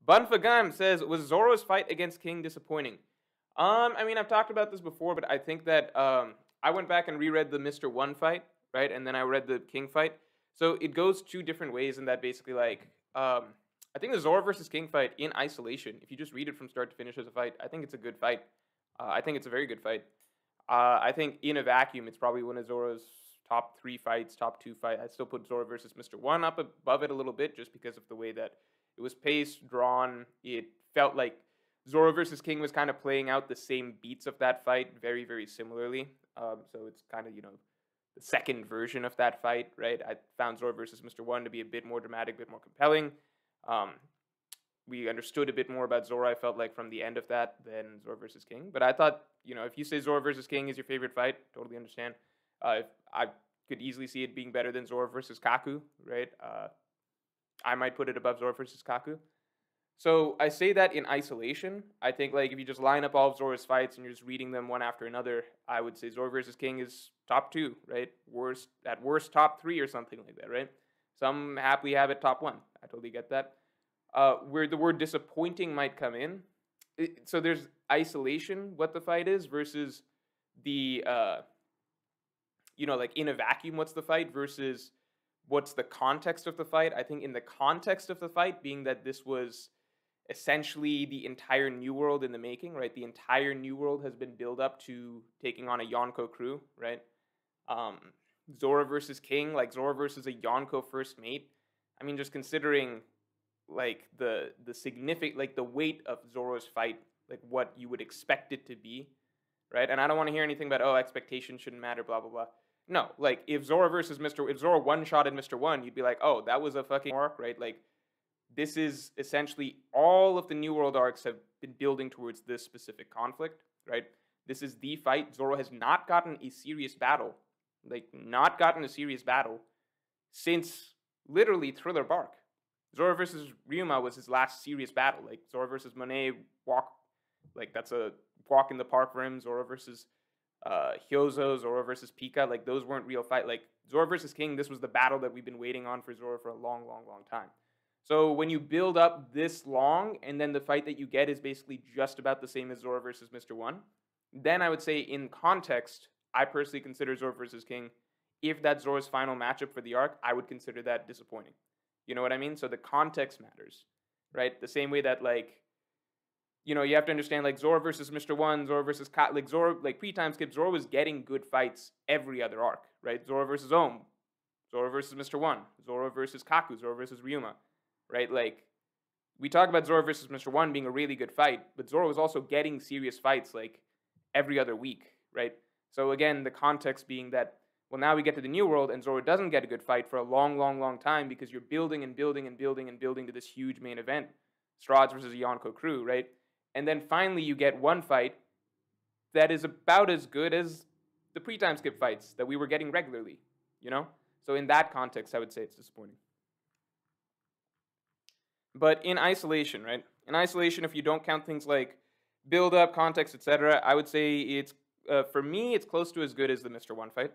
Bunfagam says, was Zoro's fight against King disappointing? I mean, I've talked about this before, but I think that I went back and reread the Mr. One fight, right? And then I read the King fight. So it goes two different ways in that basically, like, I think the Zoro versus King fight in isolation, if you just read it from start to finish as a fight, I think it's a good fight. I think it's a very good fight. I think in a vacuum, it's probably one of Zoro's top three fights, top two fight. I still put Zoro versus Mr. One up above it a little bit just because of the way that it was paced, drawn. It felt like Zoro versus King was kind of playing out the same beats of that fight very, very similarly. So it's kind of, the second version of that fight, right? I found Zoro versus Mr. One to be a bit more dramatic, a bit more compelling. Um, we understood a bit more about Zoro, I felt like, from the end of that than Zoro versus King. But I thought, if you say Zoro versus King is your favorite fight, totally understand. I could easily see it being better than Zoro versus Kaku, right? I might put it above Zoro versus Kaku. So I say that in isolation. I think like if you just line up all of Zoro's fights and you're just reading them one after another, I would say Zoro versus King is top two, right? Worst top three or something like that, right? Some happily have it top one. I totally get that. Where the word disappointing might come in. So there's isolation, what the fight is, versus the like in a vacuum, what's the fight versus what's the context of the fight. I think in the context of the fight, being that this was essentially the entire New World in the making, right? The entire New World has been built up to taking on a Yonko crew, right? Zoro versus King, like Zoro versus a Yonko first mate. I mean, just considering like the significant, like the weight of Zoro's fight, like what you would expect it to be, right? And I don't want to hear anything about, oh, expectations shouldn't matter, blah blah blah. No, like if Zoro one shot at Mr. One, you'd be like, oh, that was a fucking arc, right? Like this is essentially all of the New World arcs have been building towards this specific conflict, right? This is the fight. Zoro has not gotten a serious battle, since literally Thriller Bark. Zoro versus Ryuma was his last serious battle. Like Zoro versus Monet that's a walk in the park for him. Zoro versus Hyozo, Zoro versus Pika, like those weren't real fight. Like Zoro versus King, this was the battle that we've been waiting on for Zoro for a long, long, long time. So when you build up this long, and then the fight that you get is basically just about the same as Zoro versus Mr. One, then I would say in context, I personally consider Zoro versus King. If that's Zoro's final matchup for the arc, I would consider that disappointing. You know what I mean? So the context matters, right? The same way that like, you have to understand like Zoro versus Mr. One, Zoro versus like Zoro, like pre-time skip, Zoro was getting good fights every other arc, right? Zoro versus Ohm, Zoro versus Mr. One, Zoro versus Kaku, Zoro versus Ryuma, right? Like we talk about Zoro versus Mr. One being a really good fight, but Zoro was also getting serious fights like every other week, right? So again, the context being that, well, now we get to the New World and Zoro doesn't get a good fight for a long, long, long time because you're building and building and building and building to this huge main event, Strahd versus a Yonko crew, right? And then finally you get one fight that is about as good as the pre-time skip fights that we were getting regularly, So in that context, I would say it's disappointing. But in isolation, right? In isolation, if you don't count things like build-up, context, etc., I would say it's, for me, it's close to as good as the Mr. One fight.